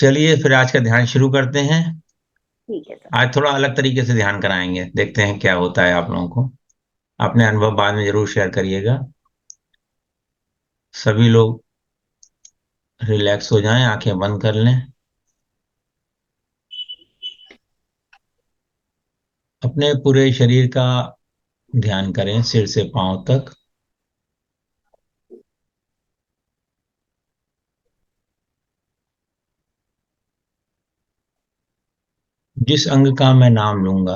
चलिए फिर आज का ध्यान शुरू करते हैं। ठीक है सर। आज थोड़ा अलग तरीके से ध्यान कराएंगे, देखते हैं क्या होता है आप लोगों को। अपने अनुभव बाद में जरूर शेयर करिएगा। सभी लोग रिलैक्स हो जाएं, आंखें बंद कर लें। अपने पूरे शरीर का ध्यान करें, सिर से पांव तक। जिस अंग का मैं नाम लूंगा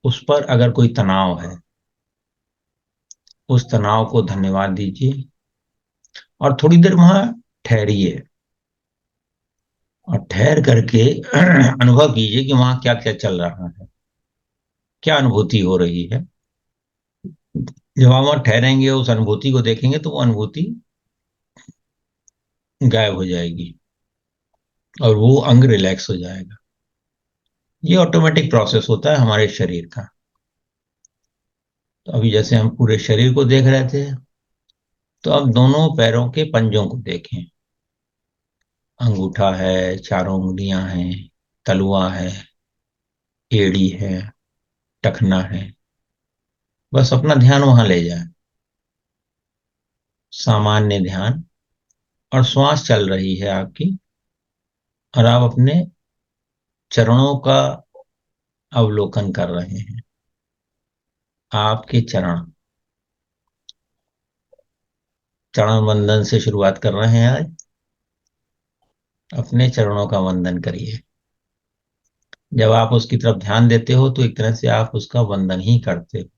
उस पर अगर कोई तनाव है, उस तनाव को धन्यवाद दीजिए और थोड़ी देर वहां ठहरिए। और ठहर करके अनुभव कीजिए कि वहां क्या क्या चल रहा है, क्या अनुभूति हो रही है। जब आप वहां ठहरेंगे, उस अनुभूति को देखेंगे, तो वो अनुभूति गायब हो जाएगी और वो अंग रिलैक्स हो जाएगा। ये ऑटोमेटिक प्रोसेस होता है हमारे शरीर का। तो अभी जैसे हम पूरे शरीर को देख रहे थे, तो अब दोनों पैरों के पंजों को देखें। अंगूठा है, चारों उंगलियां हैं, तलुआ है, एड़ी है, टखना है। बस अपना ध्यान वहां ले जाए, सामान्य ध्यान। और श्वास चल रही है आपकी, और आप अपने चरणों का अवलोकन कर रहे हैं। आपके चरण, चरण वंदन से शुरुआत कर रहे हैं आज। अपने चरणों का वंदन करिए। जब आप उसकी तरफ ध्यान देते हो तो एक तरह से आप उसका वंदन ही करते हो।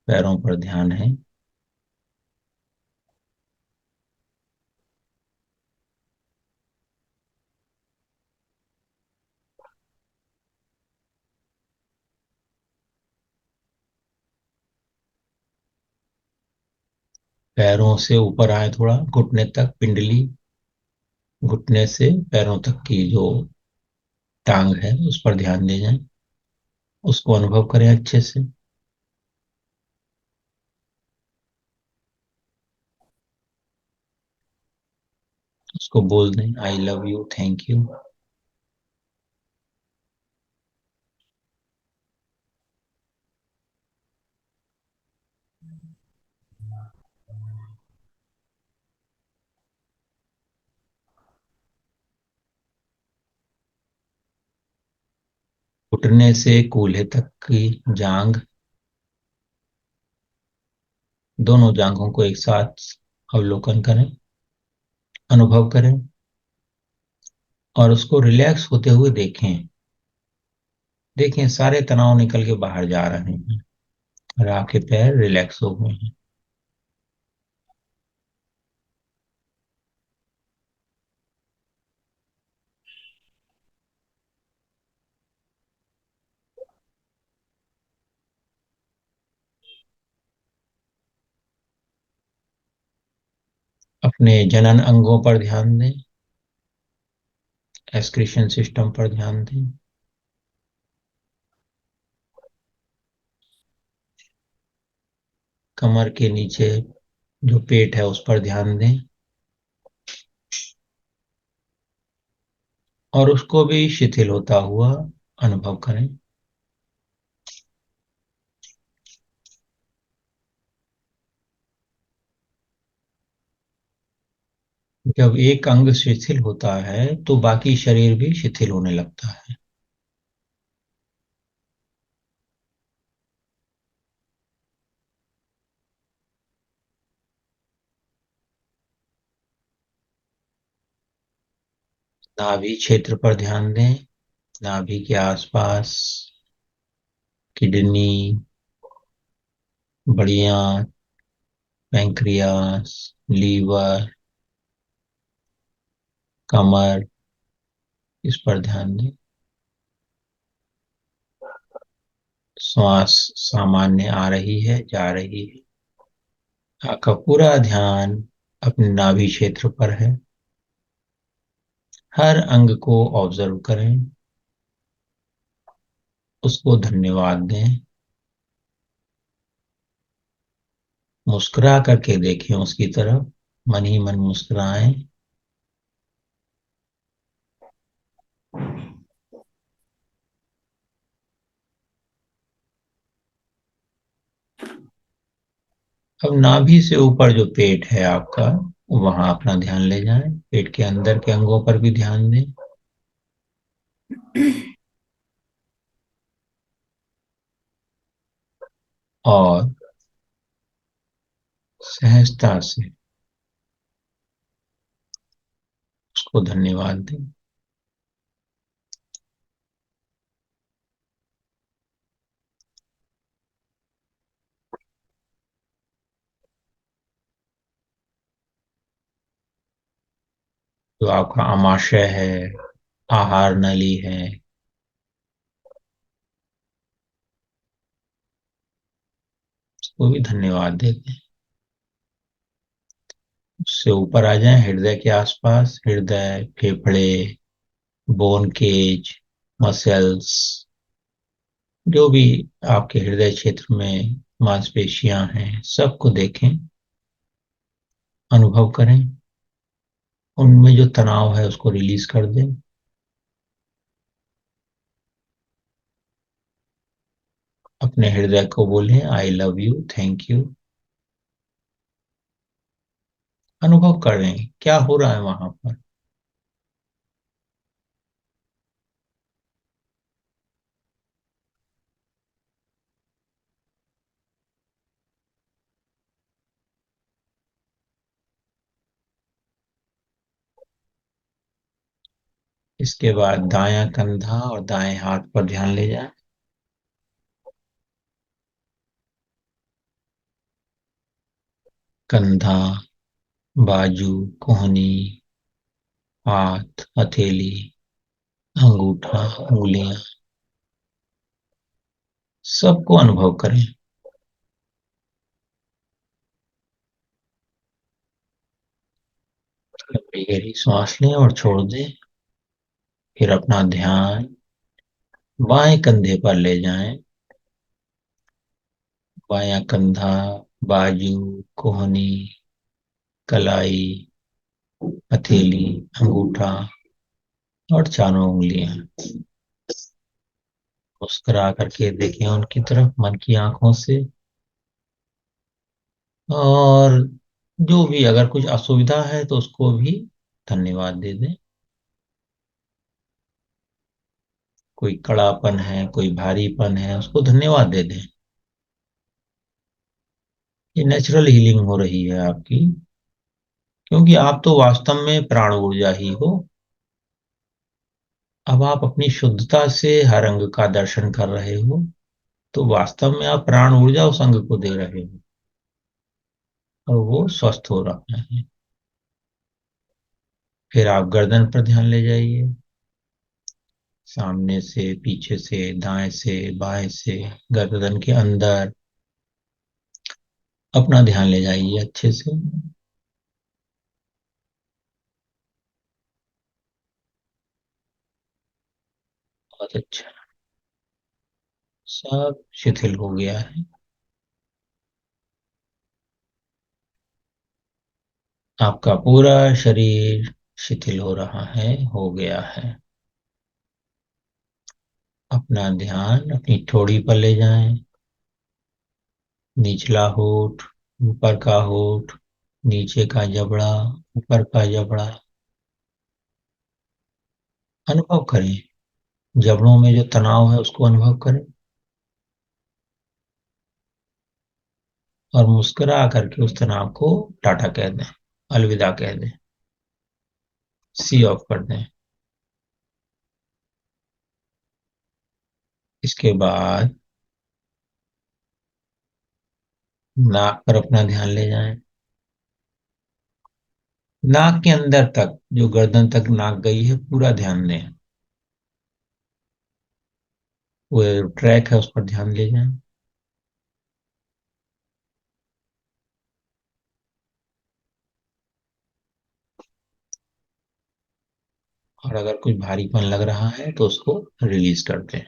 पैरों पर ध्यान है। पैरों से ऊपर आए थोड़ा, घुटने तक, पिंडली। घुटने से पैरों तक की जो टांग है उस पर ध्यान दे जाएं। उसको अनुभव करें अच्छे से। उसको बोल दें, I love you, thank you. घुटने से कूल्हे तक की जांग, दोनों जांघों को एक साथ अवलोकन करें, अनुभव करें और उसको रिलैक्स होते हुए देखें। देखें सारे तनाव निकल के बाहर जा रहे हैं और आपके पैर रिलैक्स हो गए हैं। अपने जनन अंगों पर ध्यान दें, एक्सक्रीशन सिस्टम पर ध्यान दें। कमर के नीचे जो पेट है उस पर ध्यान दें और उसको भी शिथिल होता हुआ अनुभव करें। जब एक अंग शिथिल होता है तो बाकी शरीर भी शिथिल होने लगता है। नाभि क्षेत्र पर ध्यान दें। नाभि के आसपास किडनी, बड़ी आंत, पैंक्रियास, लीवर, कमर, इस पर ध्यान दें। श्वास सामान्य आ रही है, जा रही है। आपका पूरा ध्यान अपने नाभि क्षेत्र पर है। हर अंग को ऑब्जर्व करें, उसको धन्यवाद दें। मुस्कुरा करके देखें उसकी तरफ। मन ही मन मुस्कुराएं। अब नाभि से ऊपर जो पेट है आपका, वहां अपना ध्यान ले जाएं। पेट के अंदर के अंगों पर भी ध्यान दें। और सहजता से उसको धन्यवाद दें। जो आपका आमाशय है, आहार नली है, उसको भी धन्यवाद देते हैं। उससे ऊपर आ जाएं, हृदय के आसपास, हृदय, फेफड़े, बोन केज, मसल्स, जो भी आपके हृदय क्षेत्र में मांसपेशियां हैं, सबको देखें, अनुभव करें। उनमें जो तनाव है उसको रिलीज कर दें। अपने हृदय को बोलें, I love you, thank you. अनुभव करें क्या हो रहा है वहां पर। इसके बाद दायां कंधा और दाएं हाथ पर ध्यान ले जाएं। कंधा, बाजू, कोहनी, हाथ, हथेली, अंगूठा, उंगलियां, सबको अनुभव करें। लंबी गहरी सांस लें और छोड़ दें। फिर अपना ध्यान बाएं कंधे पर ले जाएं। बायां कंधा, बाजू, कोहनी, कलाई, हथेली, अंगूठा और चारों उंगलियां। मुस्कुरा करके देखें उनकी तरफ मन की आंखों से। और जो भी अगर कुछ असुविधा है तो उसको भी धन्यवाद दे दें। कोई कड़ापन है, कोई भारीपन है, उसको धन्यवाद दे दें। ये नेचुरल हीलिंग हो रही है आपकी, क्योंकि आप तो वास्तव में प्राण ऊर्जा ही हो। अब आप अपनी शुद्धता से हर अंग का दर्शन कर रहे हो, तो वास्तव में आप प्राण ऊर्जा उस अंग को दे रहे हो और वो स्वस्थ हो रहा है। फिर आप गर्दन पर ध्यान ले जाइए। सामने से, पीछे से, दाएं से, बाएं से, गर्दन के अंदर अपना ध्यान ले जाइए अच्छे से। बहुत अच्छा। सब शिथिल हो गया है। आपका पूरा शरीर शिथिल हो रहा है, हो गया है। अपना ध्यान अपनी ठोड़ी पर ले जाएं। निचला होठ, ऊपर का होठ, नीचे का जबड़ा, ऊपर का जबड़ा, अनुभव करें। जबड़ों में जो तनाव है उसको अनुभव करें और मुस्कुरा करके उस तनाव को टाटा कह दें, अलविदा कह दें, सी ऑफ कर दें। इसके बाद नाक पर अपना ध्यान ले जाएं। नाक के अंदर तक, जो गर्दन तक नाक गई है, पूरा ध्यान दें। वो ट्रैक है उस पर ध्यान ले जाएं। और अगर कुछ भारीपन लग रहा है तो उसको रिलीज कर दें।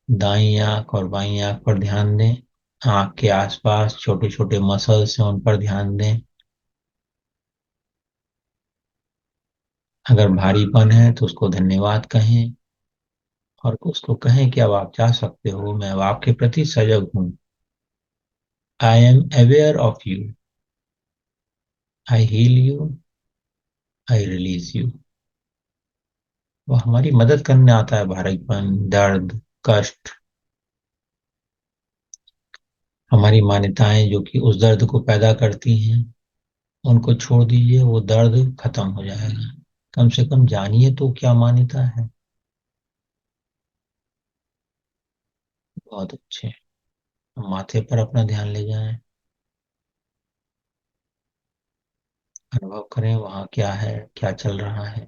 दाईं आंख और बाईं आंख पर ध्यान दें। आँख के आसपास छोटे छोटे मसल्स हैं, उन पर ध्यान दें। अगर भारीपन है तो उसको धन्यवाद कहें, और उसको कहें कि अब आप जा सकते हो, मैं अब आपके प्रति सजग हूँ। I am aware of you, I heal you, I release you. वो हमारी मदद करने आता है। भारीपन, दर्द, कष्ट, हमारी मान्यताएं जो कि उस दर्द को पैदा करती हैं, उनको छोड़ दीजिए, वो दर्द खत्म हो जाएगा। कम से कम जानिए तो क्या मान्यता है। बहुत अच्छे। माथे पर अपना ध्यान ले जाएं, अनुभव करें वहां क्या है, क्या चल रहा है।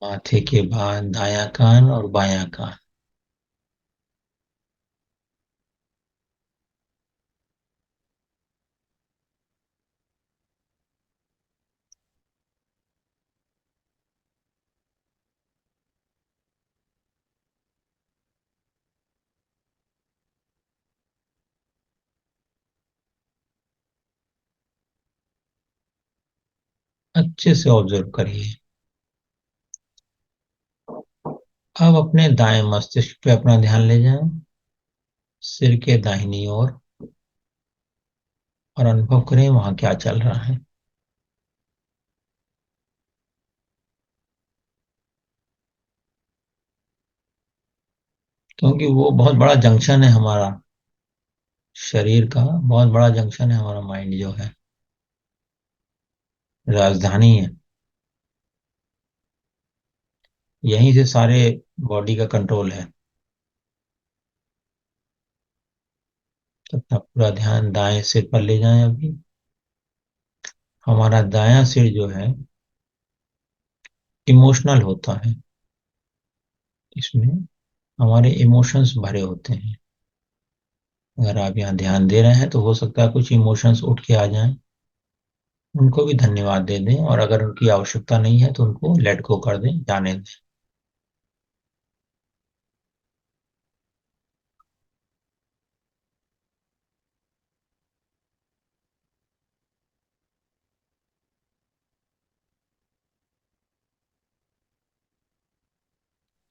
माथे के बाद दायां कान और बायां कान। अच्छे से ऑब्जर्व करिए। अब अपने दाएं मस्तिष्क पे अपना ध्यान ले जाएं, सिर के दाहिनी ओर, और अनुभव करें वहां क्या चल रहा है। क्योंकि वो बहुत बड़ा जंक्शन है हमारा, शरीर का बहुत बड़ा जंक्शन है हमारा माइंड जो है, राजधानी है। यहीं से सारे बॉडी का कंट्रोल है। तो अपना पूरा ध्यान दाएं सिर पर ले जाएं अभी। हमारा दायां सिर जो है इमोशनल होता है, इसमें हमारे इमोशंस भरे होते हैं। अगर आप यहाँ ध्यान दे रहे हैं तो हो सकता है कुछ इमोशंस उठ के आ जाएं, उनको भी धन्यवाद दे दें, और अगर उनकी आवश्यकता नहीं है तो उनको लेट गो कर दें, जाने दें।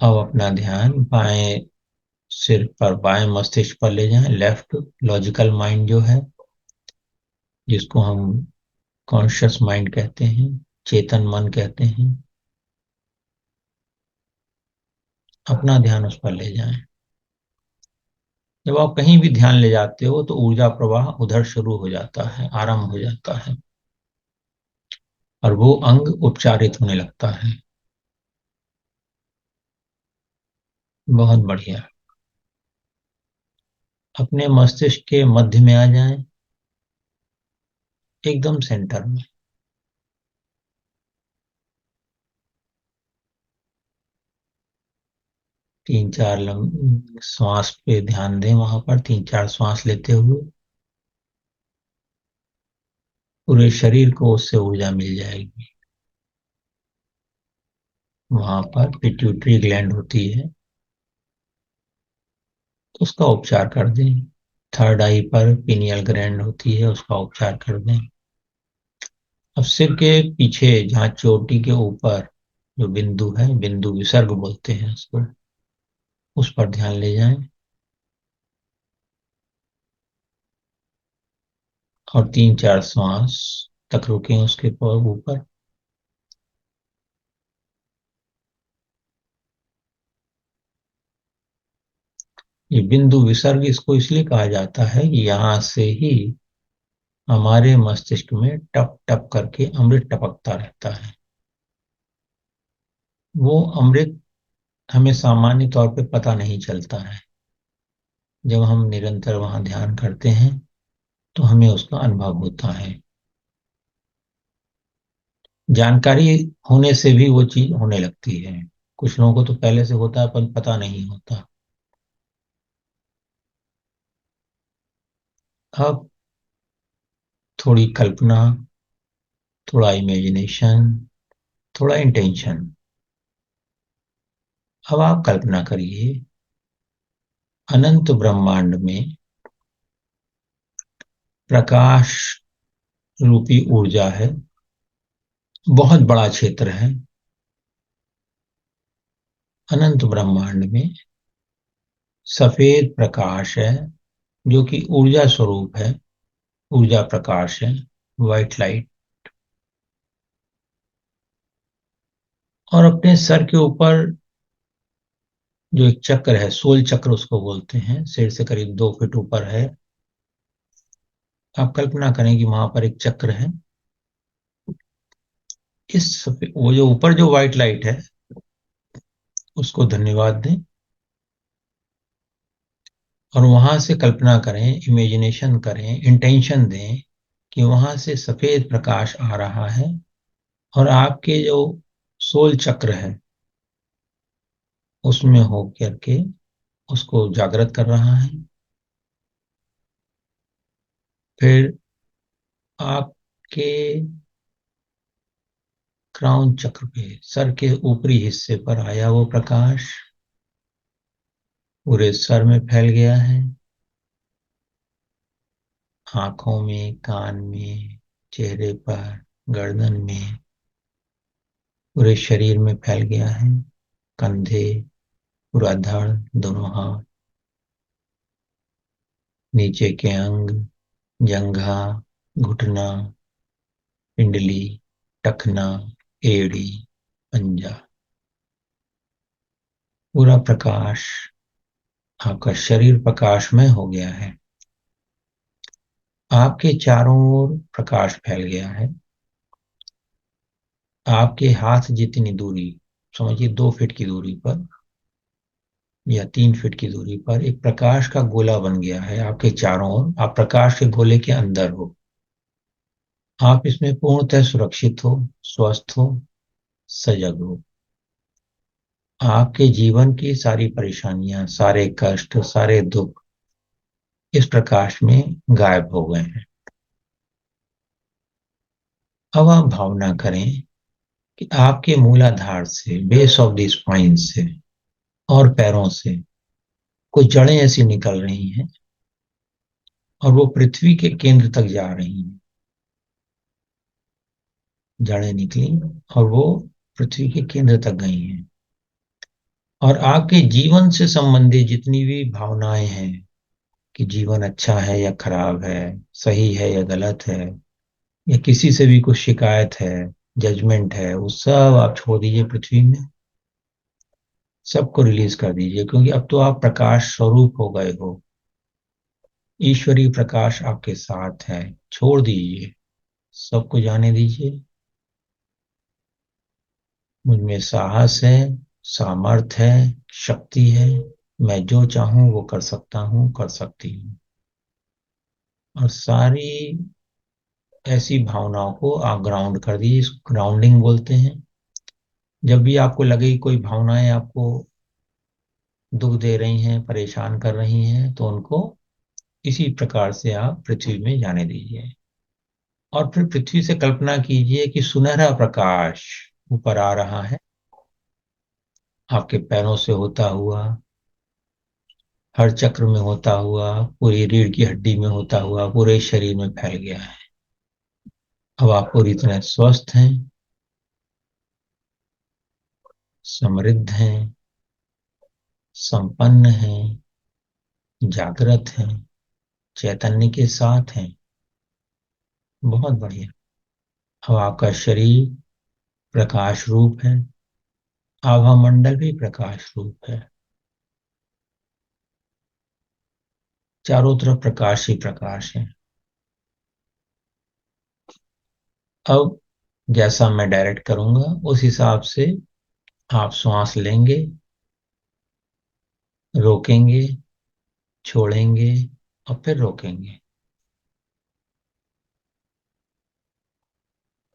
अब अपना ध्यान बाएं सिर पर, बाएं मस्तिष्क पर ले जाएं, लेफ्ट लॉजिकल माइंड जो है, जिसको हम कॉन्शियस माइंड कहते हैं, चेतन मन कहते हैं। अपना ध्यान उस पर ले जाएं। जब आप कहीं भी ध्यान ले जाते हो तो ऊर्जा प्रवाह उधर शुरू हो जाता है, आरंभ हो जाता है, और वो अंग उपचारित होने लगता है। बहुत बढ़िया। अपने मस्तिष्क के मध्य में आ जाएं, एकदम सेंटर में। 3-4 श्वास पे ध्यान दें, वहां पर 3-4 श्वास लेते हुए पूरे शरीर को उससे ऊर्जा मिल जाएगी। वहां पर पिट्यूटरी ग्लैंड होती है, तो उसका उपचार कर दें। थर्ड आई पर पीनियल ग्लैंड होती है, उसका उपचार कर दें। अब सिर के पीछे जहाँ चोटी के ऊपर जो बिंदु है, बिंदु विसर्ग बोलते हैं उसको, उस पर ध्यान ले जाएं, और 3-4 श्वास तक रुकें उसके ऊपर। ये बिंदु विसर्ग इसको इसलिए कहा जाता है कि यहाँ से ही हमारे मस्तिष्क में टप टप करके अमृत टपकता रहता है। वो अमृत हमें सामान्य तौर पे पता नहीं चलता है। जब हम निरंतर वहां ध्यान करते हैं तो हमें उसका अनुभव होता है। जानकारी होने से भी वो चीज होने लगती है। कुछ लोगों को तो पहले से होता है पर पता नहीं होता। अब थोड़ी कल्पना, थोड़ा इमेजिनेशन, थोड़ा इंटेंशन। अब आप कल्पना करिए, अनंत ब्रह्मांड में प्रकाश रूपी ऊर्जा है, बहुत बड़ा क्षेत्र है। अनंत ब्रह्मांड में सफेद प्रकाश है, जो कि ऊर्जा स्वरूप है, ऊर्जा प्रकाश है, व्हाइट लाइट। और अपने सर के ऊपर जो एक चक्र है, सोल चक्र उसको बोलते हैं, सिर से करीब 2 फीट ऊपर है। आप कल्पना करें कि वहां पर एक चक्र है। वो जो ऊपर जो व्हाइट लाइट है, उसको धन्यवाद दें। और वहां से कल्पना करें, इमेजिनेशन करें, इंटेंशन दें कि वहां से सफेद प्रकाश आ रहा है और आपके जो सोल चक्र है उसमें हो करके उसको जागृत कर रहा है। फिर आपके क्राउन चक्र पे, सर के ऊपरी हिस्से पर आया वो प्रकाश, पूरे सर में फैल गया है, आंखों में, कान में, चेहरे पर, गर्दन में, पूरे शरीर में फैल गया है, कंधे, पूरा धड़, दोनों हाथ, नीचे के अंग, जंघा, घुटना, पिंडली, टखना, एड़ी, पंजा, पूरा प्रकाश, आपका शरीर प्रकाशमय हो गया है। आपके चारों ओर प्रकाश फैल गया है। आपके हाथ जितनी दूरी, समझिए 2 फीट की दूरी पर या 3 फीट की दूरी पर एक प्रकाश का गोला बन गया है आपके चारों ओर। आप प्रकाश के गोले के अंदर हो। आप इसमें पूर्णतः सुरक्षित हो, स्वस्थ हो, सजग हो। आपके जीवन की सारी परेशानियां, सारे कष्ट, सारे दुख इस प्रकाश में गायब हो गए हैं। अब आप भावना करें कि आपके मूलाधार से, बेस ऑफ द स्पाइन से और पैरों से कुछ जड़ें ऐसी निकल रही हैं और वो पृथ्वी के केंद्र तक जा रही हैं। जड़ें निकली और वो पृथ्वी के केंद्र तक गई हैं। और आपके जीवन से संबंधित जितनी भी भावनाएं हैं कि जीवन अच्छा है या खराब है, सही है या गलत है, या किसी से भी कुछ शिकायत है, जजमेंट है, वो सब आप छोड़ दीजिए पृथ्वी में। सबको रिलीज कर दीजिए, क्योंकि अब तो आप प्रकाश स्वरूप हो गए हो। ईश्वरीय प्रकाश आपके साथ है। छोड़ दीजिए, सबको जाने दीजिए। मुझ में साहस है, सामर्थ है, शक्ति है। मैं जो चाहूं वो कर सकता हूं, कर सकती हूँ। और सारी ऐसी भावनाओं को आप ग्राउंड कर दीजिए, इसको ग्राउंडिंग बोलते हैं। जब भी आपको लगे कि कोई भावनाएं आपको दुख दे रही हैं, परेशान कर रही हैं, तो उनको इसी प्रकार से आप पृथ्वी में जाने दीजिए। और फिर पृथ्वी से कल्पना कीजिए कि सुनहरा प्रकाश ऊपर आ रहा है, आपके पैरों से होता हुआ, हर चक्र में होता हुआ, पूरी रीढ़ की हड्डी में होता हुआ, पूरे शरीर में फैल गया है। अब आप पूरी तरह स्वस्थ हैं, समृद्ध हैं, संपन्न हैं, जागृत हैं, चैतन्य के साथ हैं। बहुत बढ़िया। अब आपका शरीर प्रकाश रूप है, आभा मंडल भी प्रकाश रूप है। चारों तरफ प्रकाश ही प्रकाश है। अब जैसा मैं डायरेक्ट करूंगा उस हिसाब से आप श्वास लेंगे, रोकेंगे, छोड़ेंगे और फिर रोकेंगे।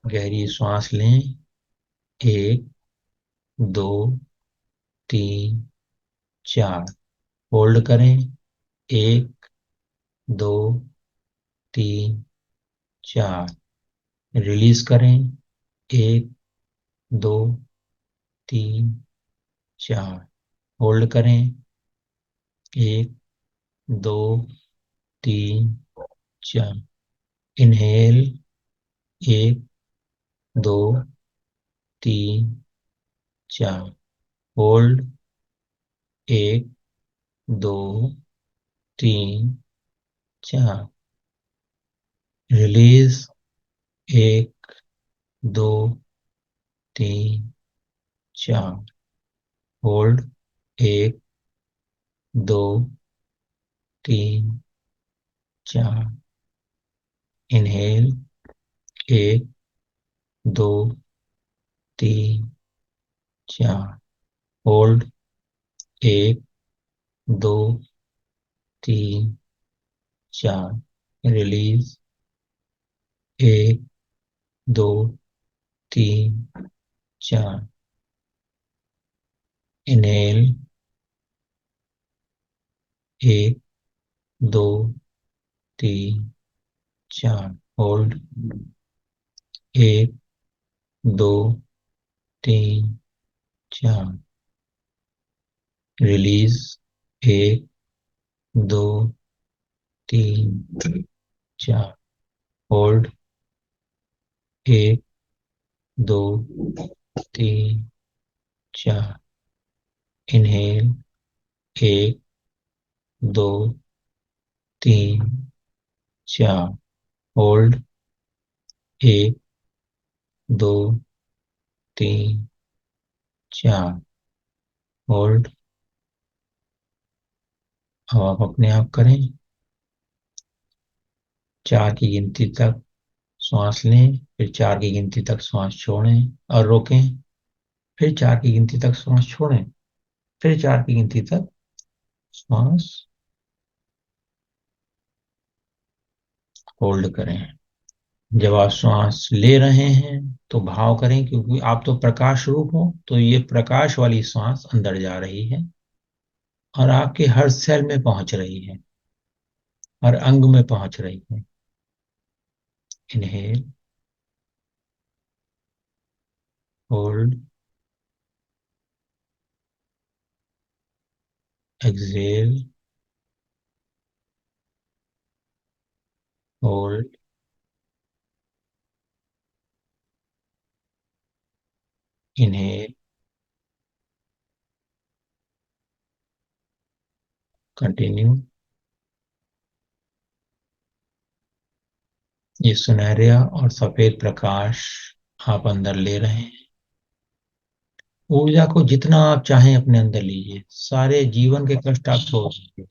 गहरी श्वास लें। 1, 2, 3, 4। होल्ड करें। 1, 2, 3, 4। रिलीज करें। 1, 2, 3, 4। होल्ड करें। 1, 2, 3, 4। Inhale. 1, 2, 3, 4। Hold. 1, 2, 3, 4। Release. 1, 2, 3, 4। Hold. 1, 2, 3, 4। Inhale. 1, 2, 3, 4। Hold. 1, 2, 3, 4। Release. 1, 2, 3, 4। Inhale. 1, 2, 3, 4। Hold. 1, 2, 3, 4। Release. 1, 2, 3, 4। Hold. 1, 2, 3, 4। Inhale. 1, 2, 3, 4। Hold. 1, 2, 3, 4। Hold. अब आप अपने आप करें। 4 की गिनती तक श्वास लें, फिर 4 की गिनती तक श्वास छोड़ें और रोकें। फिर 4 की गिनती तक श्वास छोड़ें। फिर 4 की गिनती तक श्वास होल्ड करें। जब आप श्वास ले रहे हैं तो भाव करें, क्योंकि आप तो प्रकाश रूप हो, तो ये प्रकाश वाली श्वास अंदर जा रही है और आपके हर सेल में पहुंच रही है, हर अंग में पहुंच रही है। Inhale. Hold. Exhale. Hold. Inhale. Continue. ये सुनहरे और सफेद प्रकाश आप अंदर ले रहे हैं। ऊर्जा को जितना आप चाहें अपने अंदर लीजिए, सारे जीवन के कष्ट आप छोड़ दीजिए।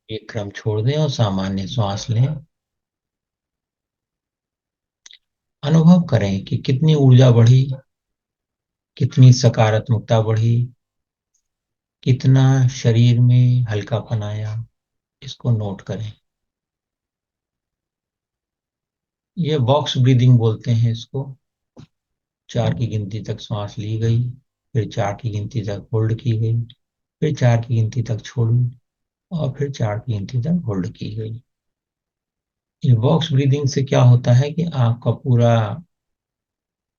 ये क्रम छोड़ दें और सामान्य श्वास लें। अनुभव करें कि कितनी ऊर्जा बढ़ी, कितनी सकारात्मकता बढ़ी, कितना शरीर में हल्कापन आया। इसको नोट करें। ये बॉक्स ब्रीदिंग बोलते हैं इसको। 4 की गिनती तक श्वास ली गई, फिर 4 की गिनती तक होल्ड की गई, फिर 4 की गिनती तक छोड़ी और फिर 4 की गिनती तक होल्ड की गई। ये बॉक्स ब्रीदिंग से क्या होता है कि आपका पूरा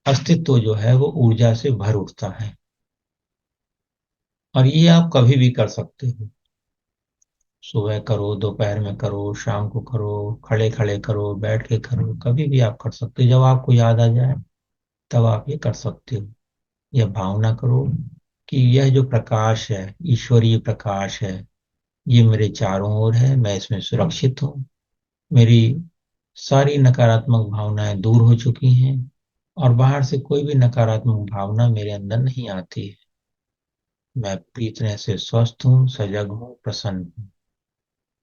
अस्तित्व जो है वो ऊर्जा से भर उठता है। और ये आप कभी भी कर सकते हो। सुबह करो, दोपहर में करो, शाम को करो, खड़े खड़े करो, बैठ के करो, कभी भी आप कर सकते हो। जब आपको याद आ जाए तब आप ये कर सकते हो। यह भावना करो कि यह जो प्रकाश है, ईश्वरीय प्रकाश है, ये मेरे चारों ओर है, मैं इसमें सुरक्षित हूँ। मेरी सारी नकारात्मक भावनाएं दूर हो चुकी हैं और बाहर से कोई भी नकारात्मक भावना मेरे अंदर नहीं आती है। मैं पूरी तरह से स्वस्थ हूँ, सजग हूँ, प्रसन्न हूँ।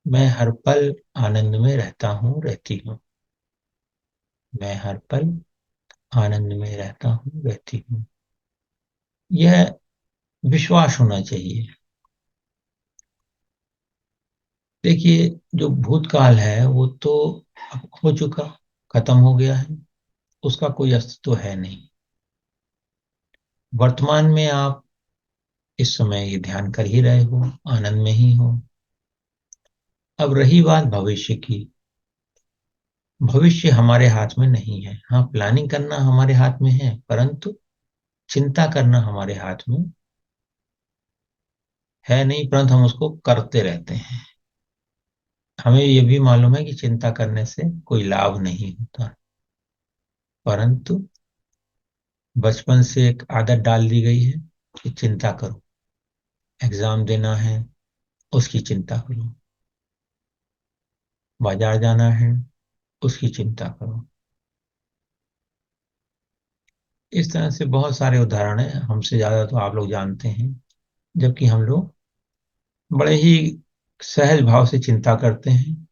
मैं हर पल आनंद में रहता हूँ, रहती हूँ। मैं हर पल आनंद में रहता हूँ, रहती हूँ। यह विश्वास होना चाहिए। देखिए, जो भूतकाल है वो तो अब हो चुका, खत्म हो गया है, उसका कोई अस्तित्व है नहीं। वर्तमान में आप इस समय ये ध्यान कर ही रहे हो, आनंद में ही हो। अब रही बात भविष्य की। भविष्य हमारे हाथ में नहीं है। हाँ, प्लानिंग करना हमारे हाथ में है, परंतु चिंता करना हमारे हाथ में है नहीं, परंतु हम उसको करते रहते हैं। हमें ये भी मालूम है कि चिंता करने से कोई लाभ नहीं होता, परंतु बचपन से एक आदत डाल दी गई है कि चिंता करो। एग्जाम देना है, उसकी चिंता करो। बाजार जाना है, उसकी चिंता करो। इस तरह से बहुत सारे उदाहरण हैं, हमसे ज्यादा तो आप लोग जानते हैं। जबकि हम लोग बड़े ही सहज भाव से चिंता करते हैं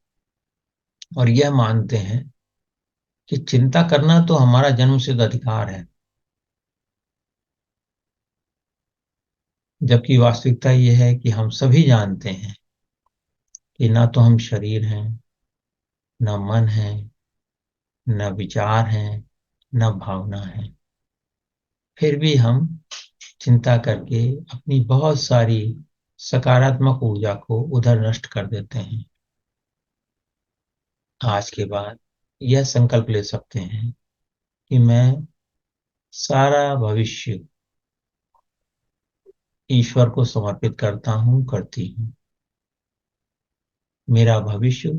और यह मानते हैं कि चिंता करना तो हमारा जन्मसिद्ध अधिकार है। जबकि वास्तविकता यह है कि हम सभी जानते हैं कि ना तो हम शरीर हैं, न मन है, न विचार है, न भावना है। फिर भी हम चिंता करके अपनी बहुत सारी सकारात्मक ऊर्जा को उधर नष्ट कर देते हैं। आज के बाद यह संकल्प ले सकते हैं कि मैं सारा भविष्य ईश्वर को समर्पित करता हूँ, करती हूँ। मेरा भविष्य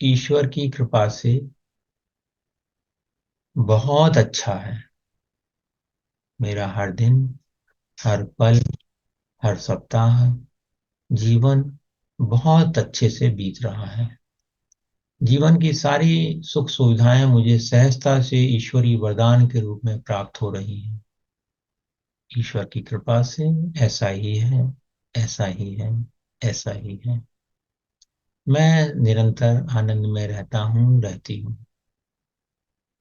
ईश्वर की कृपा से बहुत अच्छा है। मेरा हर दिन, हर पल, हर सप्ताह, जीवन बहुत अच्छे से बीत रहा है। जीवन की सारी सुख सुविधाएं मुझे सहजता से ईश्वरीय वरदान के रूप में प्राप्त हो रही हैं। ईश्वर की कृपा से ऐसा ही है, ऐसा ही है, ऐसा ही है। मैं निरंतर आनंद में रहता हूँ, रहती हूँ।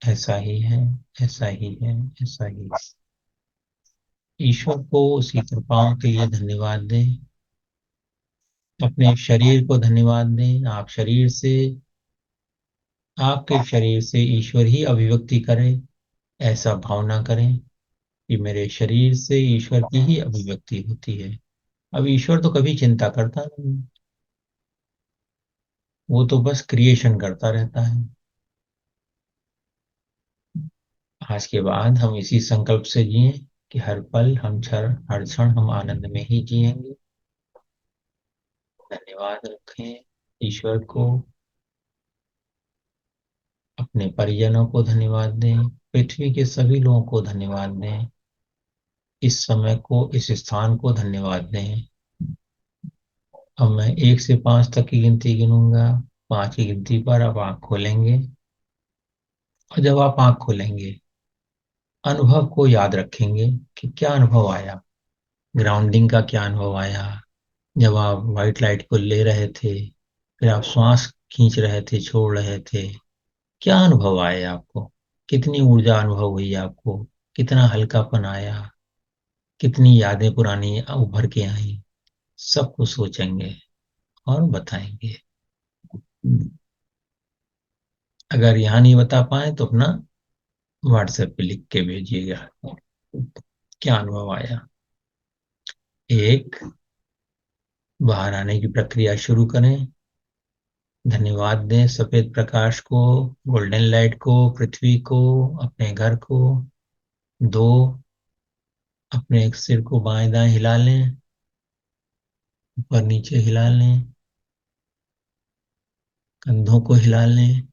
ऐसा ही है, ऐसा ही है, ऐसा ही है। ईश्वर को उसकी कृपाओं के लिए धन्यवाद दें। अपने शरीर को धन्यवाद दें। आप शरीर से, आपके शरीर से ईश्वर ही अभिव्यक्ति करे, ऐसा भावना करें कि मेरे शरीर से ईश्वर की ही अभिव्यक्ति होती है। अब ईश्वर तो कभी चिंता करता नहीं, वो तो बस क्रिएशन करता रहता है। आज के बाद हम इसी संकल्प से जिए कि हर पल हम हर क्षण हम आनंद में ही जिएंगे। धन्यवाद रखें ईश्वर को। अपने परिजनों को धन्यवाद दें। पृथ्वी के सभी लोगों को धन्यवाद दें। इस समय को, इस स्थान को धन्यवाद दें। अब मैं 1 से 5 तक की गिनती गिनूंगा। 5 की गिनती पर आप आंख खोलेंगे और जब आप आंख खोलेंगे अनुभव को याद रखेंगे कि क्या अनुभव आया। ग्राउंडिंग का क्या अनुभव आया जब आप व्हाइट लाइट को ले रहे थे, फिर आप श्वास खींच रहे थे, छोड़ रहे थे। क्या अनुभव आया आपको? कितनी ऊर्जा अनुभव हुई आपको? कितना हल्कापन आया? कितनी यादें पुरानी उभर के आई? सब कुछ सोचेंगे और बताएंगे। अगर यहाँ नहीं बता पाए तो अपना व्हाट्सएप पे लिख के भेजिएगा क्या अनुभव आया। एक, बाहर आने की प्रक्रिया शुरू करें। धन्यवाद दें सफेद प्रकाश को, गोल्डन लाइट को, पृथ्वी को, अपने घर को। दो, अपने सिर को बाएं दाएं हिला लें। ऊपर नीचे हिला लें, कंधों को हिला लें,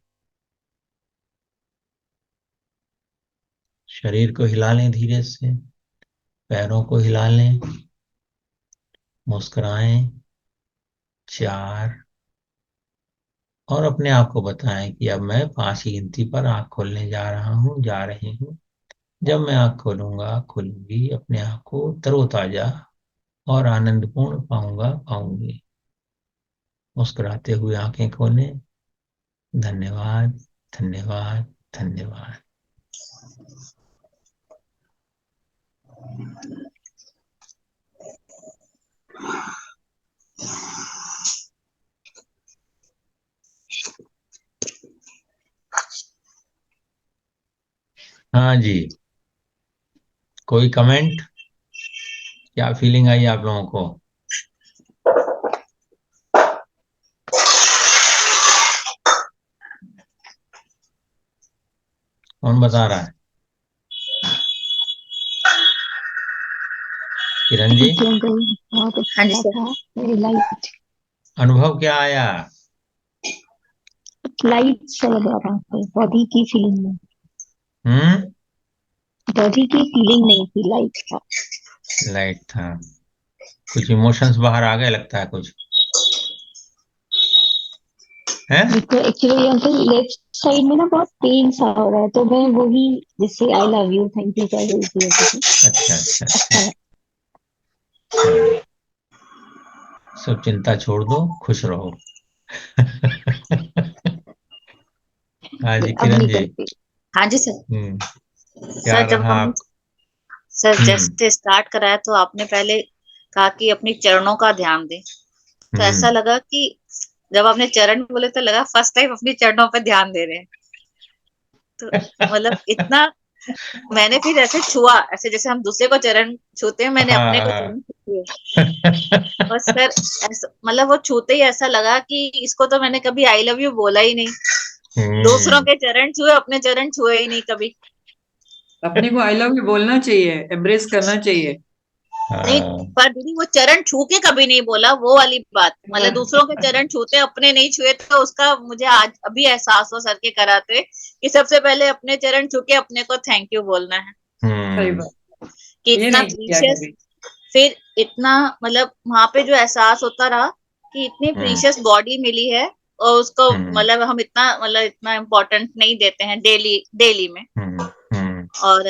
शरीर को हिला लें धीरे से, पैरों को हिला लें, मुस्कुराएं। 4। और अपने आप को बताएं कि अब मैं 5 की गिनती पर आंख खोलने जा रहा हूं, जा रही हूं। जब मैं आंख खोलूंगा, खोलूंगी, अपने आप को तरोताजा और आनंदपूर्ण पाऊंगा, पाऊंगी। मुस्कुराते हुए आंखें खोलें। धन्यवाद, धन्यवाद, धन्यवाद। हाँ जी, कोई कमेंट? क्या फीलिंग आई आप लोगों को? कौन बता रहा है? किरण जी, बहुत अच्छा था। मेरी लाइट अनुभव क्या आया? लाइट सा लगा रहा था, बॉडी की फीलिंग में। हम्म। बॉडी की फीलिंग नहीं थी, लाइट था। लाइट था। कुछ इमोशंस बाहर आ गए लगता है कुछ, है? देखो एक्चुअली अंकल लेफ्ट साइड में ना बहुत पेन सा हो रहा है, तो मैं वही जैसे I love you thank you कर रही थी ऐसे से। अच्छा अच्छा अच्छा। अच्छा लगा। चलो, सब चिंता छोड़ दो, खुश रहो। हाँ जी, अब किरण नहीं जी। करती। हाँ जी सर। क्या सर जब रहा हमने आप? सर हम्म। जस्ट स्टार्ट कराया तो आपने पहले कहा कि अपनी चरणों का ध्यान दें। तो ऐसा हम्म। लगा कि जब आपने चरण बोले तो लगा फर्स्ट टाइम अपनी चरणों पर ध्यान दे रहे हैं। तो मतलब इतना मैंने फिर ऐसे छुआ, ऐसे जैसे हम दूसरे को चरण छूते हैं, मैंने अपने को हाँ। चरण छुए। और सर ऐसा मतलब वो छूते ही ऐसा लगा कि इसको तो मैंने कभी आई लव यू बोला ही नहीं। दूसरों हम्म। के चरण छुए, अपने चरण छुए ही नहीं कभी। अपने को आई लव यू बोलना चाहिए, एम्ब्रेस करना चाहिए। नहीं, हाँ। पर दीदी वो चरण छू के कभी नहीं बोला, वो वाली बात। मतलब दूसरों के चरण छूते अपने नहीं छुए, तो उसका मुझे आज अभी एहसास हो सर के कराते कि सबसे पहले अपने चरण छू के अपने को थैंक यू बोलना है। सही हम्म। बात। कि ये इतना नहीं किया प्रीशियस, कभी। फिर इतना मतलब वहां पे जो एहसास होता रहा कि इतनी हम्म। प्रीशियस बॉडी मिली है, और उसको हम्म। मतलब हम इतना मतलब इतना इम्पोर्टेंट नहीं देते हैं डेली डेली में। हम्म। हम्म। और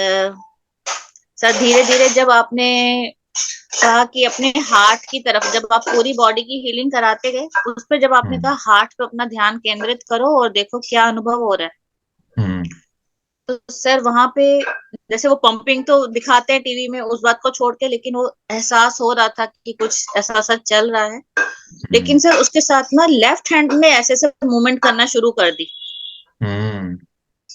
सर धीरे धीरे जब आपने कहा कि अपने हार्ट की तरफ, जब आप पूरी बॉडी की हीलिंग कराते गए, उस पर जब आपने हम्म। कहा हार्ट पे अपना ध्यान केंद्रित करो और देखो क्या अनुभव हो रहा है। हम्म। तो सर वहां पे जैसे वो पंपिंग तो दिखाते हैं टीवी में, उस बात को छोड़ के, लेकिन वो एहसास हो रहा था कि कुछ ऐसा ऐसा चल रहा है। लेकिन हम्म। सर उसके साथ ना लेफ्ट हैंड में ऐसे ऐसे मूवमेंट करना शुरू कर दी। हम्म।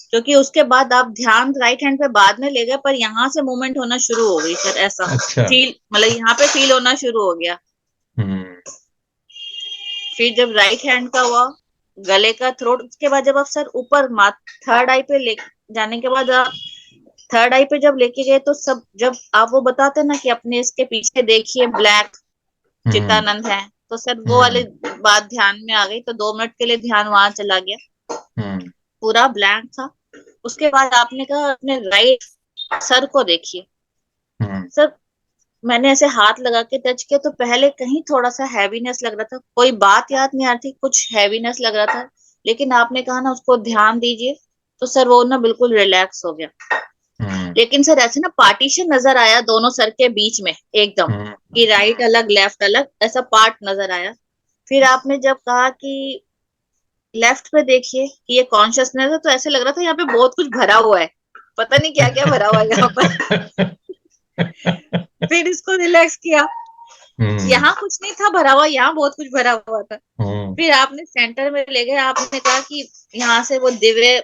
क्योंकि उसके बाद आप ध्यान राइट हैंड पे बाद में ले गए, पर यहाँ से मूवमेंट होना शुरू हो गई सर, ऐसा अच्छा। फील मतलब यहाँ पे फील होना शुरू हो गया। हम्म। फिर जब राइट हैंड का हुआ, गले का, थ्रोट, उसके बाद जब आप सर ऊपर थर्ड आई पे ले जाने के बाद आप थर्ड आई पे जब लेके गए, तो सब जब आप वो बताते ना कि अपने इसके पीछे देखिए ब्लैक हम्म। चितानंद है, तो सर वो वाली हम्म। बात ध्यान में आ गई। तो 2 मिनट के लिए ध्यान वहां चला गया, हम्म। पूरा ब्लैंक था। उसके बाद आपने कहा अपने राइट सर को देखिए। हम्म। सर मैंने ऐसे हाथ लगा के टच किया, तो पहले कहीं थोड़ा सा हैवीनेस लग रहा था, कोई बात याद नहीं आ रही थी, कुछ हैवीनेस लग रहा था। लेकिन आपने कहा ना उसको ध्यान दीजिए, तो सर वो ना बिल्कुल रिलैक्स हो गया। हम्म। लेकिन सर ऐसे ना पार्टीशन नजर आया दोनों सर के बीच में एकदम, हम्म। कि राइट अलग लेफ्ट अलग, ऐसा पार्ट नजर आया। फिर आपने जब कहा कि लेफ्ट पे देखिए कि ये कॉन्शियसनेस है, तो ऐसे लग रहा था यहाँ पे बहुत कुछ भरा हुआ है, पता नहीं क्या क्या भरा हुआ है यहाँ पर। फिर इसको रिलैक्स किया, हम्म। यहाँ कुछ नहीं था भरा हुआ, यहाँ बहुत कुछ भरा हुआ था। हम्म। फिर आपने सेंटर में ले गए, आपने कहा कि यहाँ से वो दिव्य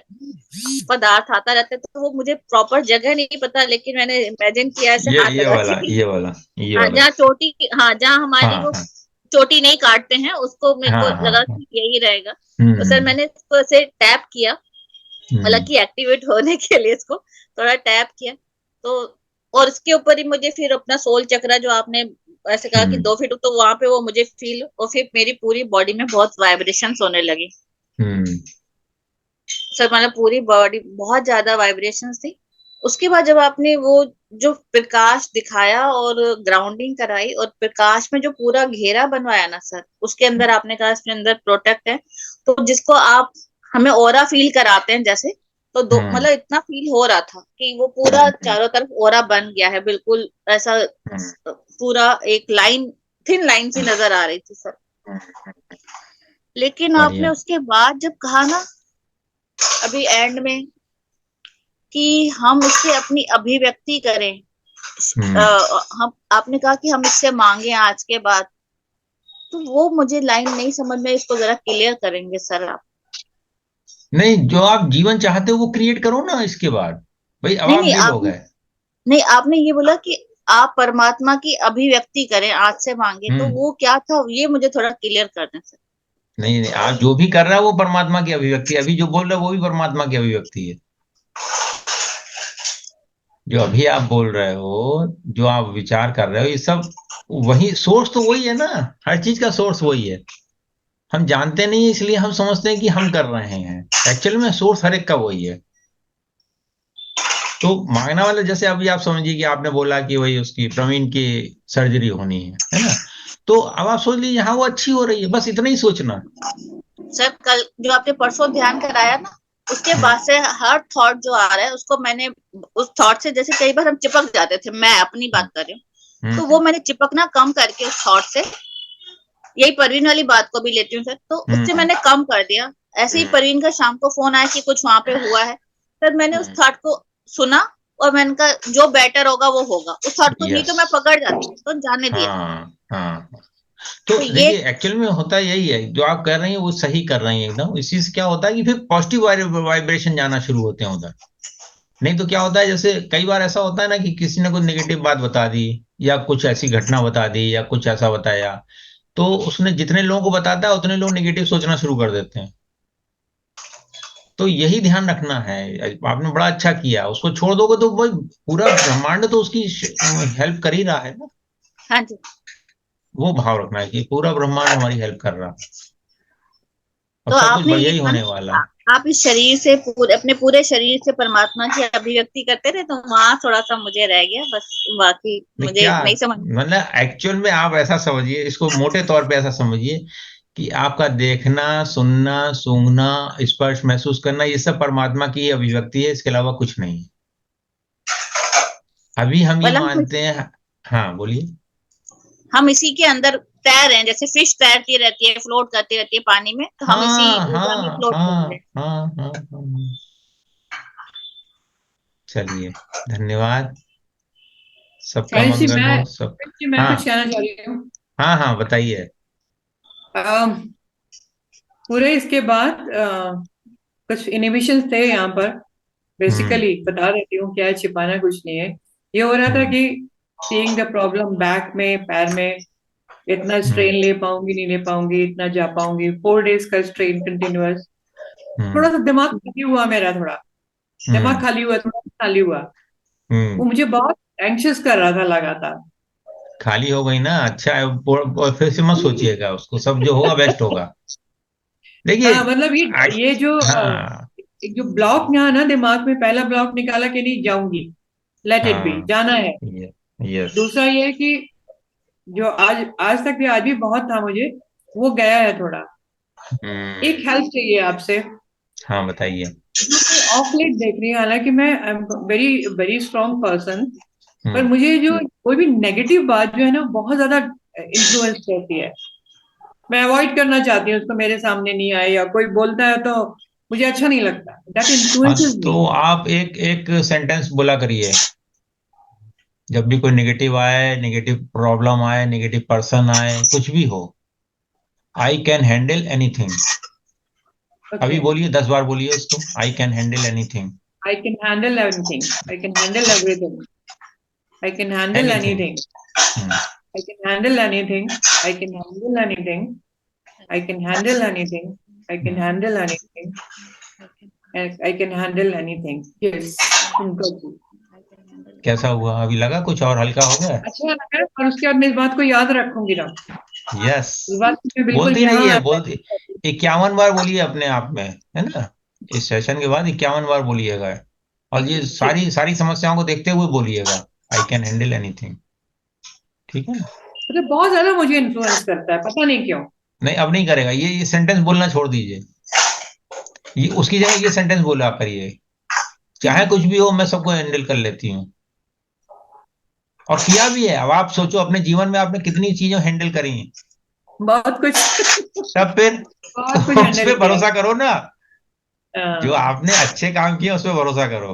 पदार्थ आता रहता है। तो वो मुझे प्रॉपर जगह नहीं पता, लेकिन मैंने इमेजिन किया ऐसे हाथ ये लगा वाला, के। ये वाला, ये हाँ वाला। जहाँ चोटी, हाँ जहाँ हमारी हाँ वो हाँ चोटी नहीं काटते हैं, उसको मेरे हाँ को हाँ लगा हाँ। कि यही रहेगा। तो सर हम्म। मैंने इसको ऐसे टैप किया, मतलब हम्म। कि एक्टिवेट होने के लिए इसको थोड़ा टैप किया। तो और इसके ऊपर ही मुझे फिर अपना सोल चक्रा जो आपने ऐसे कहा कि हम्म 2 फीट, तो वहां पे वो मुझे फील, और फिर मेरी पूरी बॉडी में बहुत वाइब्रेशंस होने लगी हम्म सर, मतलब पूरी बॉडी बहुत ज्यादा वाइब्रेशंस थी। उसके बाद जब आपने वो जो प्रकाश दिखाया और ग्राउंडिंग कराई और प्रकाश में जो पूरा घेरा बनवाया ना सर, उसके अंदर आपने कहा इसके अंदर प्रोटेक्ट है, तो जिसको आप हमें ऑरा फील कराते हैं जैसे, तो दो हम्म मतलब इतना फील हो रहा था कि वो पूरा चारों तरफ ऑरा बन गया है, बिल्कुल ऐसा हम्म पूरा एक लाइन, थिन लाइन सी नजर आ रही थी सर। हम्म, लेकिन आपने बढ़िया। उसके बाद जब कहा ना अभी एंड में कि हम इससे अपनी अभिव्यक्ति करें, हम्म हम आपने कहा कि हम इससे मांगे आज के बाद, तो वो मुझे लाइन नहीं समझ में, इसको जरा क्लियर करेंगे सर आप? नहीं, जो आप जीवन चाहते हो वो क्रिएट करो ना इसके बाद। भाई अब नहीं आप नहीं, दिल आप हो गए। नहीं, आपने ये बोला कि आप परमात्मा की अभिव्यक्ति करें आज से मांगे, तो हम्म वो क्या था, ये मुझे थोड़ा क्लियर कर दें सर। नहीं नहीं, आप जो भी कर रहा है वो परमात्मा की अभिव्यक्ति है। अभी जो बोल रहे हो वो भी परमात्मा की अभिव्यक्ति है। जो अभी आप बोल रहे हो, जो आप विचार कर रहे हो, ये सब वही सोर्स तो वही है ना। हर चीज का सोर्स वही है। हम जानते नहीं इसलिए हम समझते हैं कि हम कर रहे हैं। एक्चुअल में सोर्स हर एक का वही है। तो मांगना वाला, जैसे अभी आप समझिए कि आपने बोला कि वही उसकी प्रवीण की सर्जरी होनी है ना। तो अब आप सोच लीजिए, हाँ वो अच्छी हो रही है, बस इतना ही सोचना। सर कल जो आपने परसों ध्यान कराया ना, उसके हम्म बाद से हर थॉट जो आ रहा है उसको मैंने, उस थॉट से, जैसे कई बार हम चिपक जाते थे, मैं अपनी बात कर रही हूँ, तो हम्म वो मैंने चिपकना कम करके उस थॉट से, यही परवीन वाली बात को भी लेती हूँ सर, तो उससे हम्म मैंने कम कर दिया। ऐसे ही हम्म परवीन का शाम को फोन आया कि कुछ वहां पे हुआ है, सर मैंने उस थॉट को सुना, और मैंने कहा जो बेटर होगा वो होगा, उस थॉट को नहीं यस। तो मैं पकड़ जाती, तो जाने दिया। हाँ हाँ। तो तो ये, देखिए, एक्चुअल में होता यही है, जो आप कर रही हैं वो सही कर रही हैं एकदम। इसी से क्या होता है कि फिर पॉजिटिव वाइब्रेशन जाना शुरू होते हैं उधर। नहीं तो क्या होता है, जैसे कई बार ऐसा होता है ना कि किसी ने कुछ नेगेटिव बात बता दी, या कुछ ऐसी घटना बता दी, या कुछ ऐसा बताया, तो उसने जितने लोगों को बताता है उतने लोग नेगेटिव सोचना शुरू कर देते हैं। तो यही ध्यान रखना है। आपने बड़ा अच्छा किया, उसको छोड़ दोगे तो भाई पूरा ब्रह्मांड तो उसकी हेल्प कर ही रहा है ना। हाँ जी, वो भाव रखना है कि पूरा ब्रह्मांड हमारी हेल्प कर रहा है, और तो सब कुछ आपने बढ़िया ये ही कहा होने वाला ना, है। आप इस शरीर से पूरे, अपने पूरे शरीर से परमात्मा की अभिव्यक्ति करते रहे, तो वहां थोड़ा सा मुझे रह गया बस, बाकी नहीं मुझे क्या, नहीं समझ। मतलब एक्चुअल में आप ऐसा समझिए, इसको मोटे तौर पे ऐसा समझिए कि आपका देखना, सुनना, सूंघना, स्पर्श महसूस करना, ये सब परमात्मा की अभिव्यक्ति है, इसके अलावा कुछ नहीं है। अभी हम ये मतलब मानते हैं। हाँ बोलिए। हम इसी के अंदर तैर रहे हैं, जैसे फिश तैरती रहती है, फ्लोट करती रहती है पानी में, तो हम इसी हाँ ऊर्जा में हाँ फ्लोट कर रहे हाँ हैं। हाँ हाँ हाँ। चलिए, धन्यवाद। सबका गणेश जी, मंगल हो सब। मैं हाँ कुछ कहना चाह रही हूँ। हाँ हाँ, बताइए। अम, पूरे इसके बाद कुछ इनहिबिशंस थे यहाँ पर। हम्म बेसिकली बता देती हूँ, क्या है, छिपाना कुछ नहीं है। ये हो रहा था हम्म कि सीइंग द प्रॉब्लम बैक में, पैर में, इतना हम्म स्ट्रेन ले पाऊंगी नहीं ले पाऊंगी, इतना जा पाऊंगी, 4 डेज का स्ट्रेन कंटिन्यूअस। हम्म थोड़ा सा दिमाग खाली हुआ मेरा, थोड़ा दिमाग हम्म खाली हुआ, थोड़ा खाली हुआ। वो हम्म मुझे बहुत एंक्शस कर रहा था लगातार। खाली हो गई ना, अच्छा है। और फिर से मत सोचिएगा, उसको सब जो होगा बेस्ट होगा। देखिए। हाँ, मतलब ये जो हाँ एक जो ब्लॉक यहाँ ना दिमाग में, पहला ब्लॉक निकाला कि नहीं जाऊंगी, लेट इट बी, हाँ। जाना है। यस। दूसरा ये है कि जो आज आज तक भी, आज भी बहुत था मुझे, वो गया है थोड़ा। एक हम्म हेल्प चाहिए आपसे। हाँ बताइए। ऑफ लेट देख रही हूँ, हालांकि मैं I am very very strong person, पर हम्म मुझे जो कोई भी नेगेटिव बात जो है ना, बहुत ज्यादा इन्फ्लुएंस करती है। मैं अवॉइड करना चाहती हूँ उसको, मेरे सामने नहीं आए, या कोई बोलता है तो मुझे अच्छा नहीं लगता, दैट हाँ, इन्फ्लुएंसेस मी। तो आप एक एक सेंटेंस बोला करिए। जब भी कोई नेगेटिव आए, नेगेटिव प्रॉब्लम आए, नेगेटिव पर्सन आए, कुछ भी हो, आई कैन हैंडल एनीथिंग। अभी ओके, बोलिए, 10 बार बोलिए उसको, I can handle anything. I can handle everything, I can handle everything, I can handle anything. Anything, I can handle anything, I can handle anything, I can handle anything, I can handle anything, I can handle anything, yes, simple. कैसा हुआ? अभी लगा कुछ और हल्का हो गया? अच्छा लगा, और उसके बाद मैं इस बात को याद रखूंगी ना, यस। इस बात को मैं बिल्कुल बोलती नहीं यहाँ है, बोलती 51 बार बोलिए अपने आप में, है ना? इस सेशन के बाद 51 बार बोलिएगा। और ये ठीक। सारी सारी समस्याओं को देखते हुए बोलिएगा, आई कैन हैंडल एनीथिंग। ठीक है ना? मतलब बहुत ज्यादा मुझे इन्फ्लुएंस करता है, पता नहीं क्यों। नहीं, अब नहीं करेगा। ये सेंटेंस बोलना छोड़ दीजिए। ये उसकी जगह ये सेंटेंस बोला करिए, चाहे कुछ भी हो मैं सबको हैंडल कर लेती हूँ। और किया भी है। अब आप सोचो अपने जीवन में आपने कितनी चीजें हैंडल करी हैं। बहुत कुछ तब फिर बहुत कुछ उस हैंडल पर किया है। भरोसा करो ना। जो हाँ, आपने अच्छे काम किए उस पर भरोसा करो।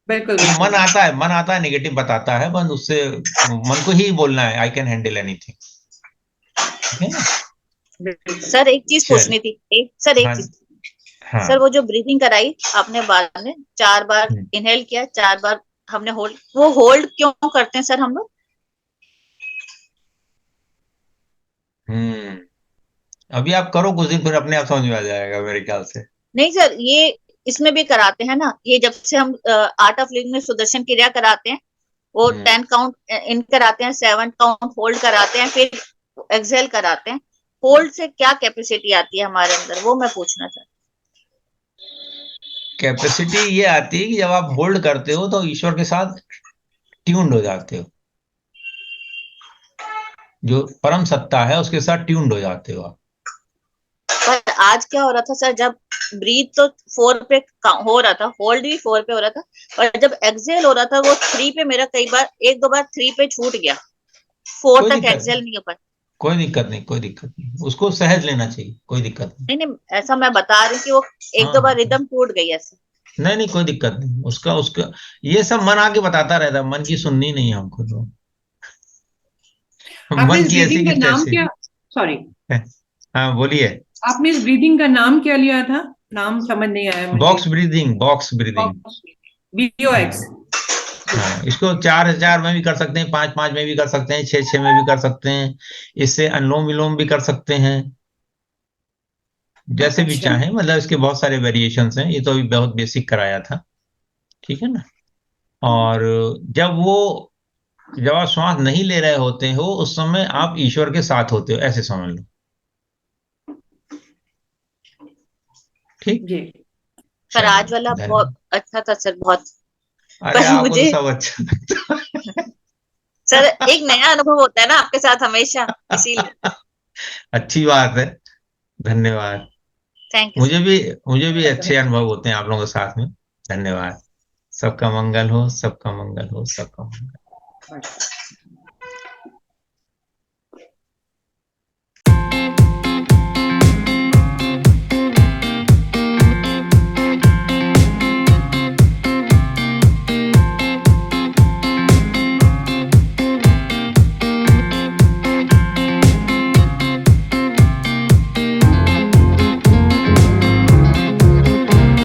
बिल्कुल ये बिल्कुल। मन आता है नेगेटिव बताता है, बस उससे मन को ही बोलना है आई कैन हैंडल एनीथिंग। ठीक है ना? बिल्कुल। सर एक चीज चल। पूछनी थी, एक हाँ। चीज। सर हाँ। वो जो ब्रीथिंग कराई आपने बाद में, 4 बार हम्म। इनहेल किया, 4 बार हमने होल्ड, वो होल्ड क्यों करते हैं सर हम लोग? हम्म। अभी आप करो कुछ दिन, फिर अपने आप समझ में आ जाएगा मेरे ख्याल से। नहीं सर, ये इसमें भी कराते हैं ना, ये जब से हम आर्ट ऑफ लिविंग में सुदर्शन क्रिया कराते हैं, वो हम्म। 10 काउंट इन कराते हैं, 7 काउंट होल्ड कराते हैं, फिर एक्सेल कराते हैं। होल्ड से क्या कैपेसिटी आती है हमारे अंदर, वो मैं पूछना चाहती कैपेसिटी ये आती है कि जब आप होल्ड करते हो तो ईश्वर के साथ ट्यून्ड हो जाते हो। जो परम सत्ता है उसके साथ ट्यून्ड हो जाते हो आप। हूँ। पर आज क्या हो रहा था सर, जब ब्रीथ तो 4 पे हो रहा था, होल्ड भी 4 पे हो रहा था, पर जब एक्सेल हो रहा था वो 3 पे, मेरा कई बार 1-2 बार 3 पे छूट गया, 4 कोई तक दिक्कत एक्सेल नहीं, नहीं हो पाया। कोई दिक्कत नहीं, कोई दिक्कत नहीं, उसको सहज लेना चाहिए, कोई दिक्कत नहीं। नहीं नहीं, ऐसा मैं बता रही हूँ कि वो एक हाँ दो हाँ बार हाँ। रिदम टूट गई ऐसे। नहीं नहीं, कोई दिक्कत नहीं, उसका उसका ये सब मन आके बताता रहता है, मन की सुननी नहीं है हमको तो। आपने मन इस की ऐसी ब्रीदिंग की का नाम तैसी। क्या, सॉरी, हाँ बोलिए। आपने इस ब्रीदिंग का नाम क्या लिया था? नाम समझ नहीं आया मुझे। Box breathing, box breathing. BOX। हाँ, इसको 4 4 में भी कर सकते हैं, 5 5 में भी कर सकते हैं, 6 6 में भी कर सकते हैं। इससे अनुलोम विलोम भी कर सकते हैं, जैसे भी अच्छा। चाहें। मतलब इसके बहुत सारे वेरिएशंस हैं, ये तो अभी बहुत बेसिक कराया था। ठीक है ना? और जब वो जब आप श्वास नहीं ले रहे होते हो उस समय आप ईश्वर के साथ होते हो, ऐसे समझ लो। ठीक। जी। पर आज चलिए, वाला बहुत धन्यवाद। अच्छा था सर, बहुत। अरे पर आपको तो मुझे सब अच्छा लगता सर एक है। नया अनुभव होता है ना आपके साथ हमेशा, इसीलिए। अच्छी बात है। धन्यवाद। थैंक यू मुझे सर। भी मुझे भी अच्छे अनुभव होते हैं आप लोगों के साथ में। धन्यवाद। सबका मंगल हो, सबका मंगल हो, सबका मंगल।